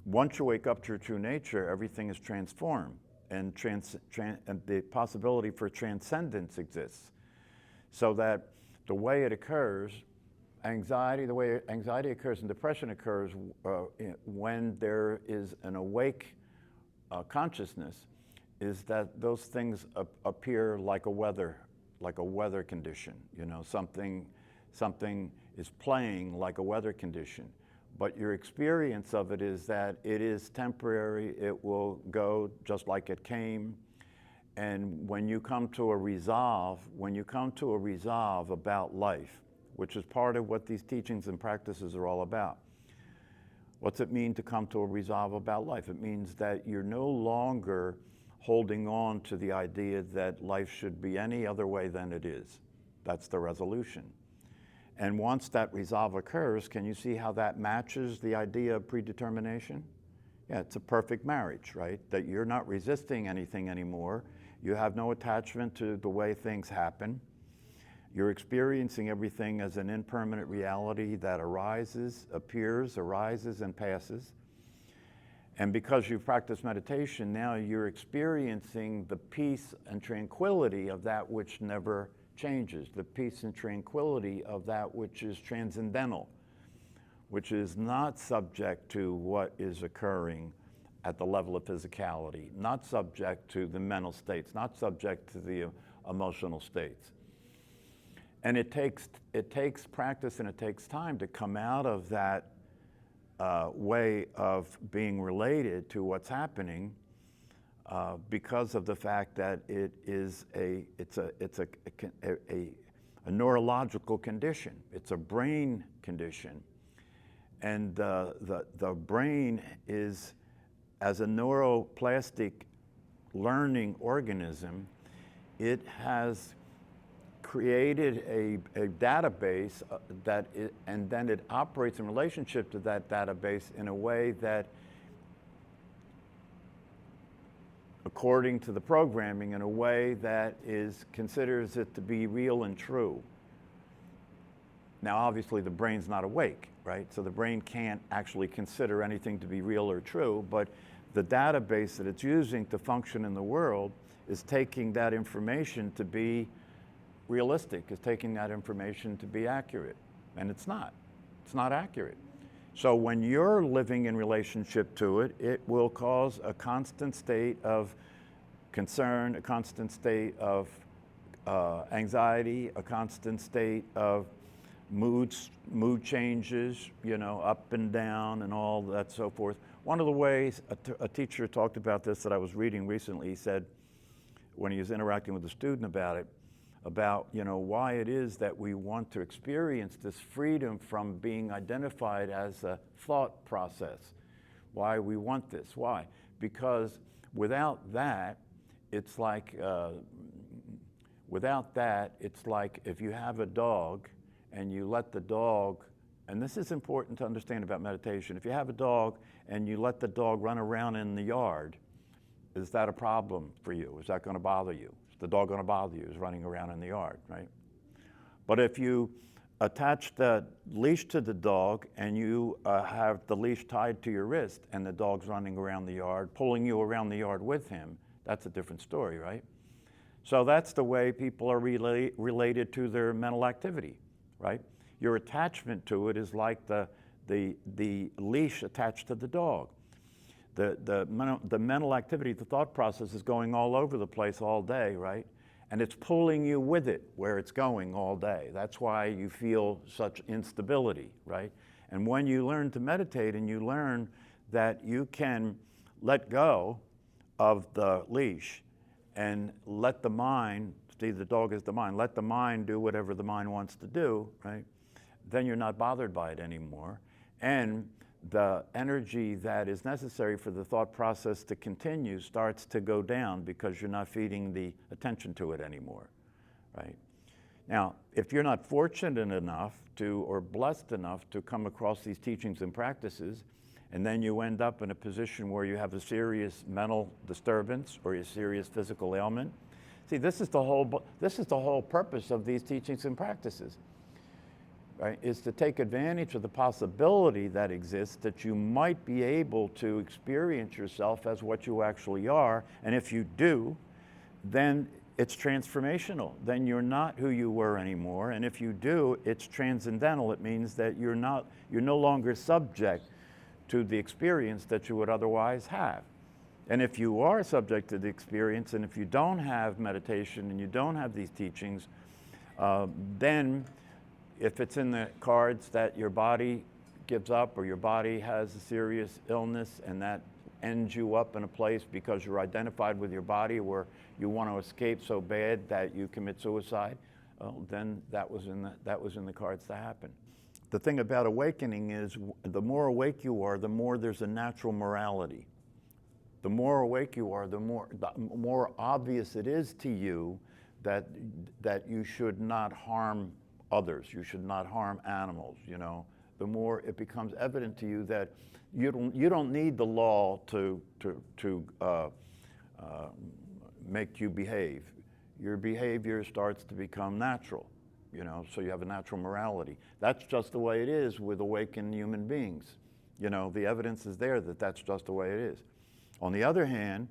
once you wake up to your true nature, everything is transformed, and the possibility for transcendence exists. So that the way it occurs, the way anxiety occurs and depression occurs when there is an awake consciousness, is that those things appear like a weather condition. You know, something is playing like a weather condition. But your experience of it is that it is temporary, it will go just like it came. And when you come to a resolve about life, which is part of what these teachings and practices are all about. What's it mean to come to a resolve about life? It means that you're no longer holding on to the idea that life should be any other way than it is. That's the resolution. And once that resolve occurs, can you see how that matches the idea of predetermination? Yeah, it's a perfect marriage, right? That you're not resisting anything anymore. You have no attachment to the way things happen. You're experiencing everything as an impermanent reality that arises, and passes. And because you've practiced meditation, now you're experiencing the peace and tranquility of that which never changes, the peace and tranquility of that which is transcendental, which is not subject to what is occurring at the level of physicality, not subject to the mental states, not subject to the emotional states. And it takes practice and it takes time to come out of that way of being related to what's happening because of the fact that it's a neurological condition. It's a brain condition. And the brain is, as a neuroplastic learning organism, it has created a database and then it operates in relationship to that database in a way that, according to the programming, in a way that considers it to be real and true. Now, obviously, the brain's not awake, right? So the brain can't actually consider anything to be real or true, but the database that it's using to function in the world is taking that information to be realistic, is taking that information to be accurate. And it's not accurate. So when you're living in relationship to it, it will cause a constant state of concern, a constant state of anxiety, a constant state of mood changes, you know, up and down and all that, so forth. One of the ways a teacher talked about this that I was reading recently, he said, when he was interacting with a student about it, about, you know, why it is that we want to experience this freedom from being identified as a thought process. Why we want this. Why? Because without that, it's like if you have a dog and you let the dog, and this is important to understand about meditation, if you have a dog and you let the dog run around in the yard, is that a problem for you? Is that going to bother you? Is the dog going to bother you? Is running around in the yard, right? But if you attach the leash to the dog and you have the leash tied to your wrist and the dog's running around the yard, pulling you around the yard with him, that's a different story, right? So that's the way people are related to their mental activity, right? Your attachment to it is like the leash attached to the dog. The mental activity, the thought process is going all over the place all day, right? And it's pulling you with it where it's going all day. That's why you feel such instability, right? And when you learn to meditate and you learn that you can let go of the leash and let the mind, see, the dog is the mind, let the mind do whatever the mind wants to do, right? Then you're not bothered by it anymore. And the energy that is necessary for the thought process to continue starts to go down because you're not feeding the attention to it anymore, right? Now, if you're not fortunate enough to, or blessed enough to come across these teachings and practices, and then you end up in a position where you have a serious mental disturbance or a serious physical ailment. See, this is the whole purpose of these teachings and practices. right, is to take advantage of the possibility that exists that you might be able to experience yourself as what you actually are. And if you do, then it's transformational. Then you're not who you were anymore. And if you do, it's transcendental. It means that you're no longer subject to the experience that you would otherwise have. And if you are subject to the experience, and if you don't have meditation and you don't have these teachings, then if it's in the cards that your body gives up or your body has a serious illness and that ends you up in a place because you're identified with your body where you want to escape so bad that you commit suicide, then that was in the cards to happen. The thing about awakening is the more awake you are, the more there's a natural morality. The more awake you are, the more obvious it is to you that you should not harm others, you should not harm animals, you know. The more it becomes evident to you that you don't need the law to make you behave. Your behavior starts to become natural, you know, so you have a natural morality. That's just the way it is with awakened human beings. You know, the evidence is there that that's just the way it is. On the other hand,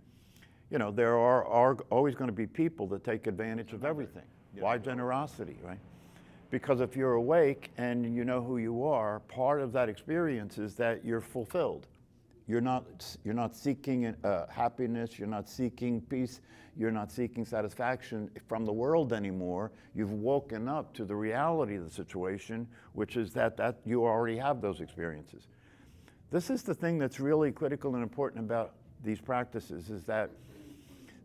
you know, there are always going to be people that take advantage of everything. Yeah. Why generosity, right? Because if you're awake and you know who you are, part of that experience is that you're fulfilled. You're not seeking happiness, you're not seeking peace, you're not seeking satisfaction from the world anymore. You've woken up to the reality of the situation, which is that you already have those experiences. This is the thing that's really critical and important about these practices, is that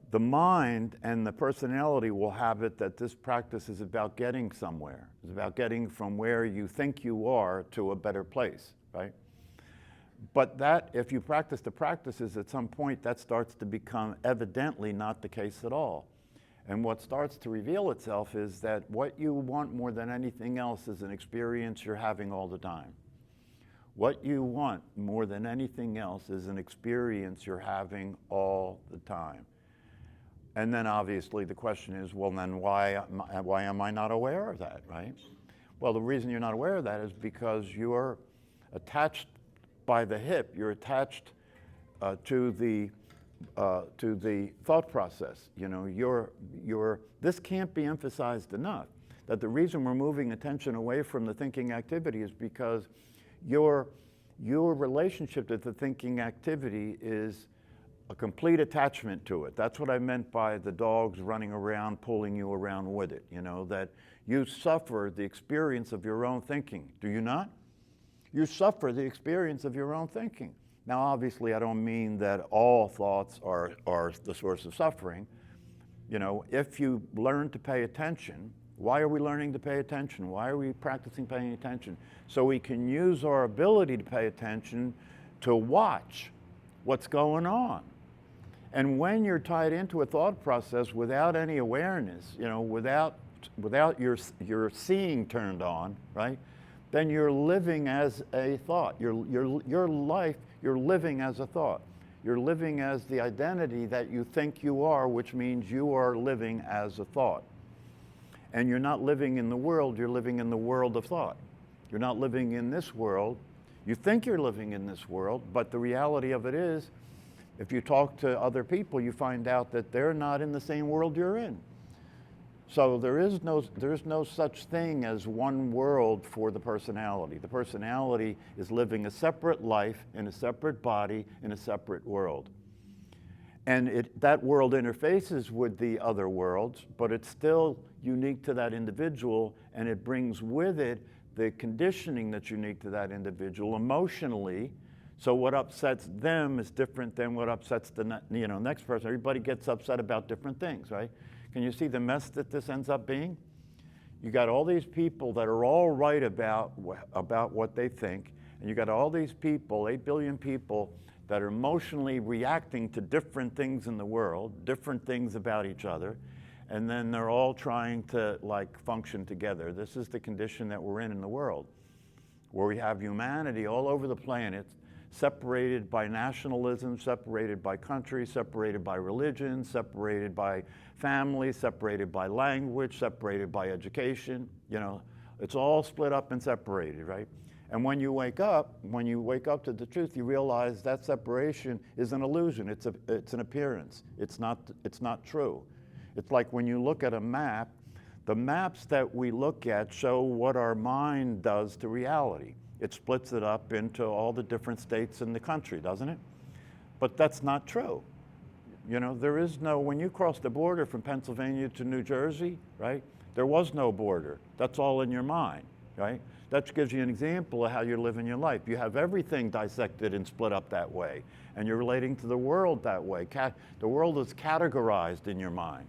the mind and the personality will have it that this practice is about getting somewhere. It's about getting from where you think you are to a better place, right? But that, if you practice the practices, at some point that starts to become evidently not the case at all. And what starts to reveal itself is that what you want more than anything else is an experience you're having all the time. What you want more than anything else is an experience you're having all the time. And then obviously the question is, well, then why am I not aware of that, right? Well, the reason you're not aware of that is because you're attached by the hip, you're attached to the thought process. You know, this can't be emphasized enough, that the reason we're moving attention away from the thinking activity is because your relationship to the thinking activity is a complete attachment to it. That's what I meant by the dogs running around, pulling you around with it, you know, that you suffer the experience of your own thinking. Do you not? You suffer the experience of your own thinking. Now, obviously, I don't mean that all thoughts are the source of suffering. You know, if you learn to pay attention, why are we learning to pay attention? Why are we practicing paying attention? So we can use our ability to pay attention to watch what's going on. And when you're tied into a thought process without any awareness, you know, without your seeing turned on, right? Then you're living as a thought. Your life, you're living as a thought. You're living as the identity that you think you are, which means you are living as a thought. And you're not living in the world, you're living in the world of thought. You're not living in this world. You think you're living in this world, but the reality of it is, if you talk to other people, you find out that they're not in the same world you're in. So there is no such thing as one world for the personality. The personality is living a separate life in a separate body in a separate world. And that world interfaces with the other worlds, but it's still unique to that individual, and it brings with it the conditioning that's unique to that individual emotionally. So what upsets them is different than what upsets the next person. Everybody gets upset about different things, right? Can you see the mess that this ends up being? You got all these people that are all right about what they think, and you got all these people, 8 billion people, that are emotionally reacting to different things in the world, different things about each other, and then they're all trying to function together. This is the condition that we're in the world, where we have humanity all over the planet, separated by nationalism, separated by country, separated by religion, separated by family, separated by language, separated by education. You know, It's all split up and separated, right? And when you wake up to the truth, you realize that separation is an illusion. It's an appearance. It's not true. It's like when you look at a map, the maps that we look at show what our mind does to reality. It splits it up into all the different states in the country, doesn't it? But that's not true. You know, there is no, when you cross the border from Pennsylvania to New Jersey, right? There was no border. That's all in your mind, right? That gives you an example of how you're living your life. You have everything dissected and split up that way, and you're relating to the world that way. The world is categorized in your mind.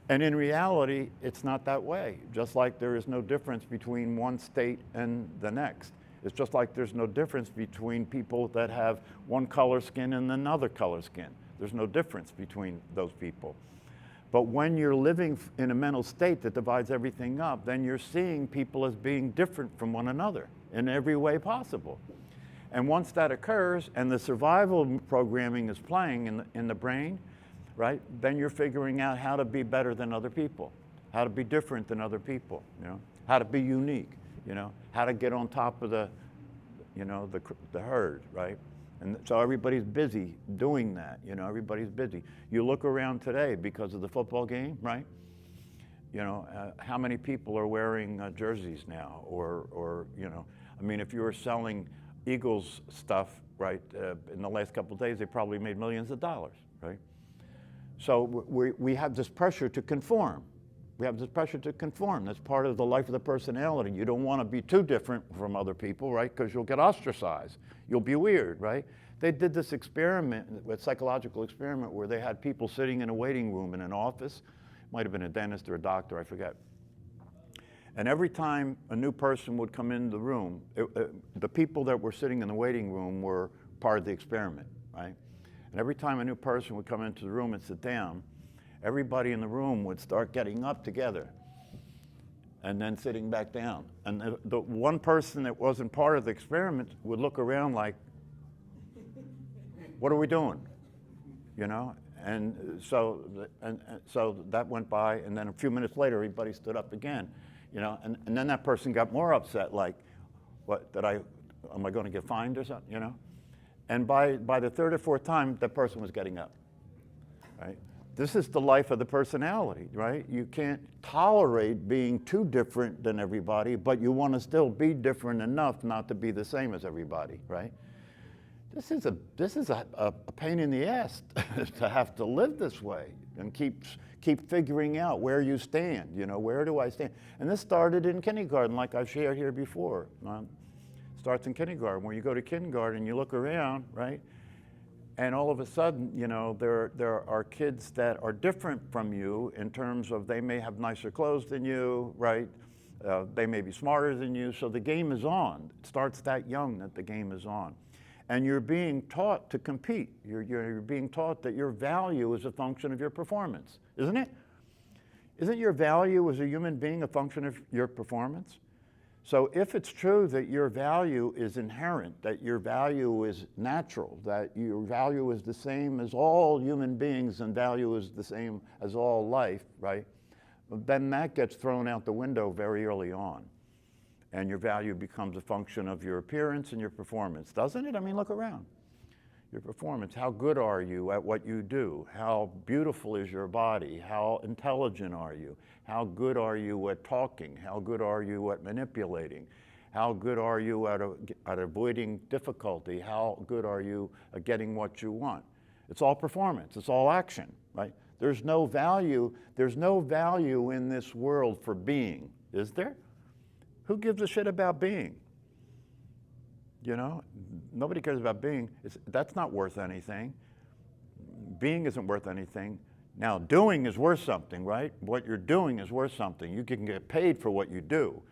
And in reality, it's not that way. Just like there is no difference between one state and the next. It's just like there's no difference between people that have one color skin and another color skin. There's no difference between those people. But when you're living in a mental state that divides everything up, then you're seeing people as being different from one another in every way possible. And once that occurs and the survival programming is playing in the brain, right, then you're figuring out how to be better than other people, how to be different than other people, you know, how to be unique, you know, how to get on top of the herd, right? And so everybody's busy doing that, you know, everybody's busy. You look around today because of the football game, right? You know, how many people are wearing jerseys now? Or, you know, I mean, if you were selling Eagles stuff, right, in the last couple of days, they probably made millions of dollars, right? So we have this pressure to conform. We have this pressure to conform. That's part of the life of the personality. You don't want to be too different from other people, right? Because you'll get ostracized. You'll be weird, right? They did this experiment, a psychological experiment, where they had people sitting in a waiting room in an office. Might have been a dentist or a doctor, I forget. And every time a new person would come into the room, the people that were sitting in the waiting room were part of the experiment, right? And every time a new person would come into the room and sit down, everybody in the room would start getting up together and then sitting back down. And the one person that wasn't part of the experiment would look around like, what are we doing? You know? And so that went by, and then a few minutes later, everybody stood up again. You know, and then that person got more upset, like, what, am I going to get fined or something, you know? And by the third or fourth time, that person was getting up, right? This is the life of the personality, right? You can't tolerate being too different than everybody, but you want to still be different enough not to be the same as everybody, right? This is a pain in the ass to have to live this way and keep figuring out where you stand, you know, where do I stand? And this started in kindergarten, like I've shared here before. Starts in kindergarten. When you go to kindergarten, you look around, right? And all of a sudden, you know, there are kids that are different from you in terms of they may have nicer clothes than you, right? They may be smarter than you, so the game is on. It starts that young that the game is on. And you're being taught to compete. You're being taught that your value is a function of your performance, isn't it? Isn't your value as a human being a function of your performance? So if it's true that your value is inherent, that your value is natural, that your value is the same as all human beings and value is the same as all life, right? Then that gets thrown out the window very early on. And your value becomes a function of your appearance and your performance, doesn't it? I mean, look around. Your performance, how good are you at what you do? How beautiful is your body? How intelligent are you? How good are you at talking? How good are you at manipulating? How good are you at avoiding difficulty? How good are you at getting what you want? It's all performance, it's all action, right? There's no value in this world for being, is there? Who gives a shit about being? You know, nobody cares about being. That's not worth anything. Being isn't worth anything. Now, doing is worth something, right? What you're doing is worth something. You can get paid for what you do.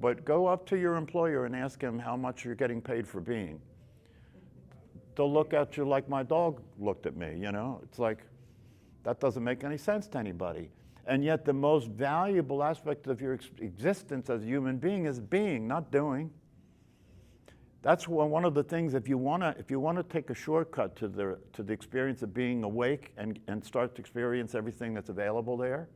But go up to your employer and ask him how much you're getting paid for being. They'll look at you like my dog looked at me, you know? It's like, that doesn't make any sense to anybody. And yet the most valuable aspect of your existence as a human being is being, not doing. That's one of the things, if you want to take a shortcut to the experience of being awake and start to experience everything that's available there,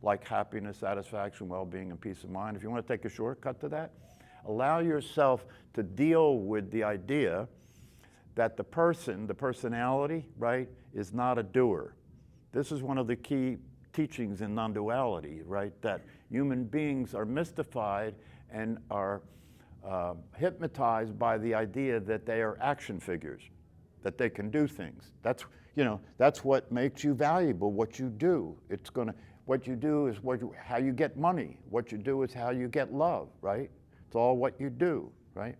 like happiness, satisfaction, well-being, and peace of mind. If you want to take a shortcut to that, allow yourself to deal with the idea that the person, the personality, right, is not a doer. This is one of the key teachings in non-duality, right, that human beings are mystified and are hypnotized by the idea that they are action figures, that they can do things. That's, you know, that's what makes you valuable, what you do. What you do is how you get money. What you do is how you get love, right? It's all what you do, right?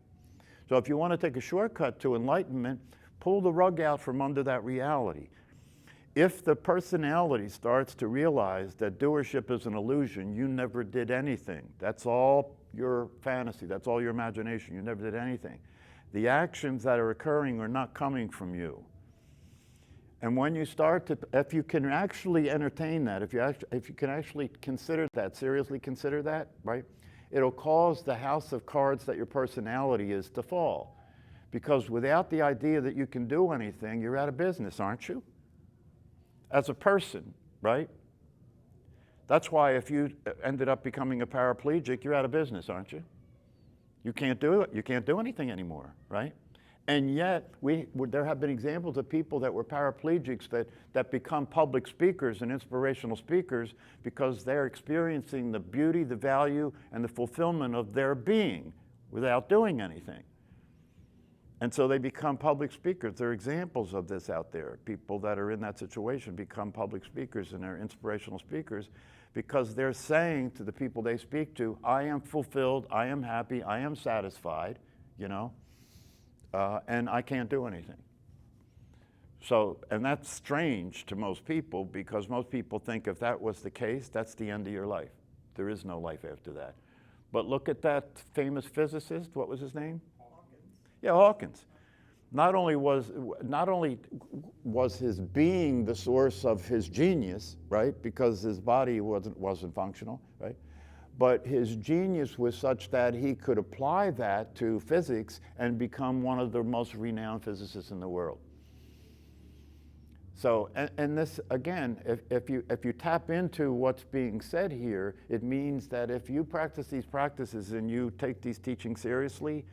So if you want to take a shortcut to enlightenment, pull the rug out from under that reality. If the personality starts to realize that doership is an illusion, you never did anything. That's all your fantasy, that's all your imagination, you never did anything. The actions that are occurring are not coming from you. And when you start to, if you can actually entertain that, if you can actually consider that, seriously consider that, right? It'll cause the house of cards that your personality is to fall. Because without the idea that you can do anything, you're out of business, aren't you? As a person, right? That's why if you ended up becoming a paraplegic, you're out of business, aren't you? You can't do it. You can't do anything anymore, right? And yet, there have been examples of people that were paraplegics that become public speakers and inspirational speakers because they're experiencing the beauty, the value, and the fulfillment of their being without doing anything. And so they become public speakers. There are examples of this out there. People that are in that situation become public speakers and they're inspirational speakers because they're saying to the people they speak to, I am fulfilled, I am happy, I am satisfied, you know, and I can't do anything. So, and that's strange to most people because most people think if that was the case, that's the end of your life. There is no life after that. But look at that famous physicist, what was his name? Yeah, Hawkins. Not only was his being the source of his genius, right? Because his body wasn't functional, right? But his genius was such that he could apply that to physics and become one of the most renowned physicists in the world. So, and this, again, if you tap into what's being said here, it means that if you practice these practices and you take these teachings seriously,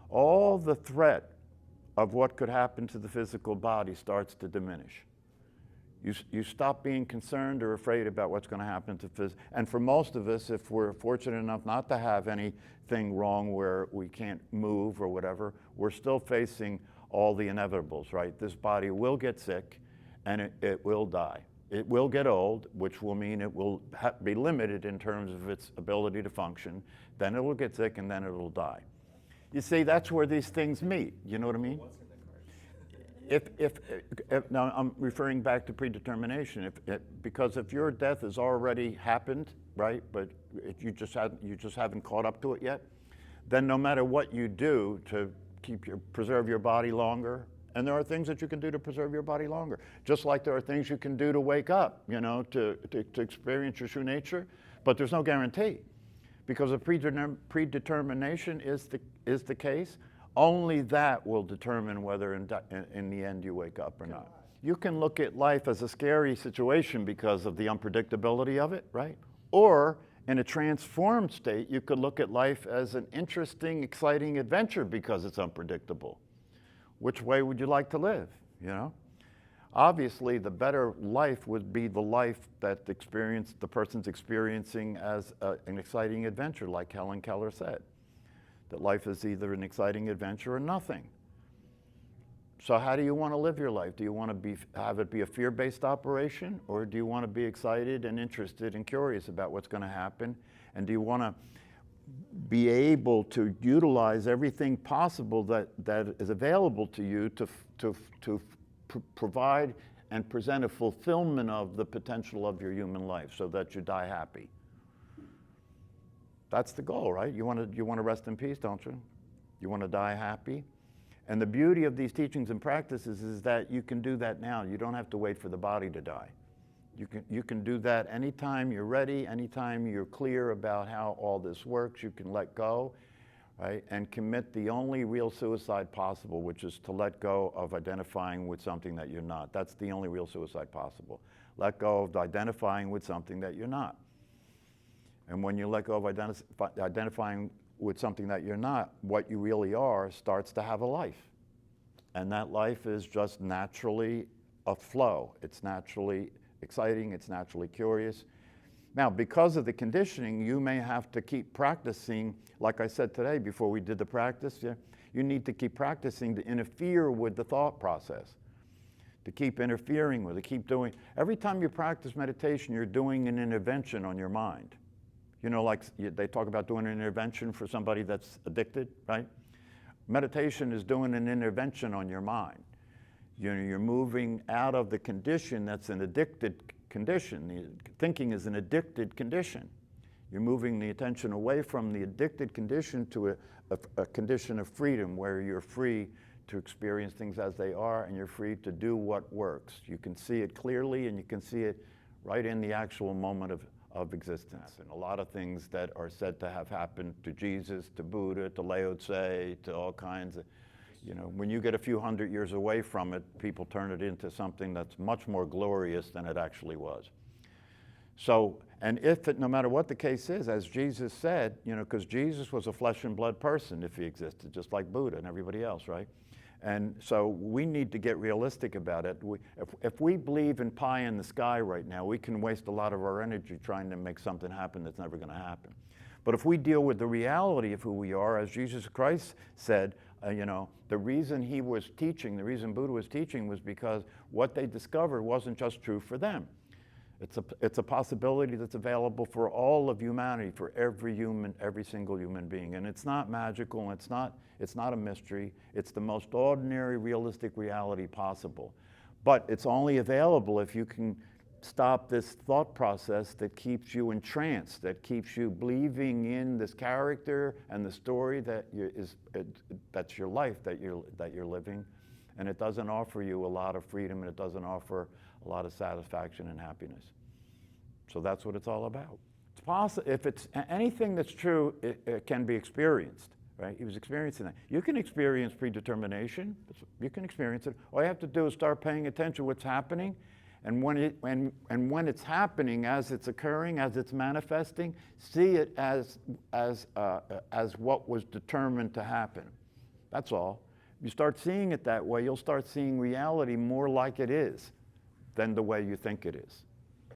all the threat of what could happen to the physical body starts to diminish. You stop being concerned or afraid about what's going to happen to physics. And for most of us, if we're fortunate enough not to have anything wrong where we can't move or whatever, we're still facing all the inevitables, right? This body will get sick and it will die. It will get old, which will mean it will be limited in terms of its ability to function. Then it will get sick and then it will die. You see, that's where these things meet. You know what I mean? What's in the cards? If now I'm referring back to predetermination. Because if your death has already happened, right? But if you just haven't caught up to it yet, then no matter what you do to preserve your body longer, and there are things that you can do to preserve your body longer, just like there are things you can do to wake up, you know, to experience your true nature. But there's no guarantee. Because if predetermination is the case, only that will determine whether in the end you wake up or not. You can look at life as a scary situation because of the unpredictability of it, right? Or in a transformed state, you could look at life as an interesting, exciting adventure because it's unpredictable. Which way would you like to live, you know? Obviously, the better life would be the life that the person's experiencing as an exciting adventure, like Helen Keller said. That life is either an exciting adventure or nothing. So how do you want to live your life? Do you want to have it be a fear-based operation, or do you want to be excited and interested and curious about what's going to happen? And do you want to be able to utilize everything possible that is available to you to provide and present a fulfillment of the potential of your human life so that you die happy? That's the goal, right? You want to rest in peace, don't you? You want to die happy? And the beauty of these teachings and practices is that you can do that now. You don't have to wait for the body to die. You can do that anytime you're ready, anytime you're clear about how all this works. You can let go, right? And commit the only real suicide possible, which is to let go of identifying with something that you're not. That's the only real suicide possible. Let go of identifying with something that you're not. And when you let go of identifying with something that you're not, what you really are starts to have a life. And that life is just naturally a flow. It's naturally exciting, it's naturally curious. Now, because of the conditioning, you may have to keep practicing, like I said today before we did the practice, you need to keep practicing to interfere with the thought process, to keep interfering with it, keep doing. Every time you practice meditation, you're doing an intervention on your mind. You know, like they talk about doing an intervention for somebody that's addicted, right? Meditation is doing an intervention on your mind. You know, you're moving out of the condition that's an addicted condition. Thinking is an addicted condition. You're moving the attention away from the addicted condition to a condition of freedom where you're free to experience things as they are and you're free to do what works. You can see it clearly and you can see it right in the actual moment of existence. And a lot of things that are said to have happened to Jesus, to Buddha, to Lao Tse, to all kinds of, you know, when you get a few hundred years away from it, people turn it into something that's much more glorious than it actually was. So, and if it, no matter what the case is, as Jesus said, you know, because Jesus was a flesh and blood person if he existed, just like Buddha and everybody else, right? And so we need to get realistic about it. If we believe in pie in the sky right now, we can waste a lot of our energy trying to make something happen that's never going to happen. But if we deal with the reality of who we are, as Jesus Christ said, you know, the reason he was teaching, the reason Buddha was teaching was because what they discovered wasn't just true for them. It's a possibility that's available for all of humanity, for every human, every single human being. And it's not magical, it's not a mystery. It's the most ordinary, realistic reality possible. But it's only available if you can stop this thought process that keeps you entranced, that keeps you believing in this character and the story that that's your life, that you're living. And it doesn't offer you a lot of freedom, and it doesn't offer a lot of satisfaction and happiness. So that's what it's all about. It's possible, if it's anything that's true, it can be experienced, right? He was experiencing that. You can experience predetermination. You can experience it. All you have to do is start paying attention to what's happening, and when it's happening, as it's occurring, as it's manifesting, see it as what was determined to happen. That's all. You start seeing it that way, you'll start seeing reality more like it is than the way you think it is.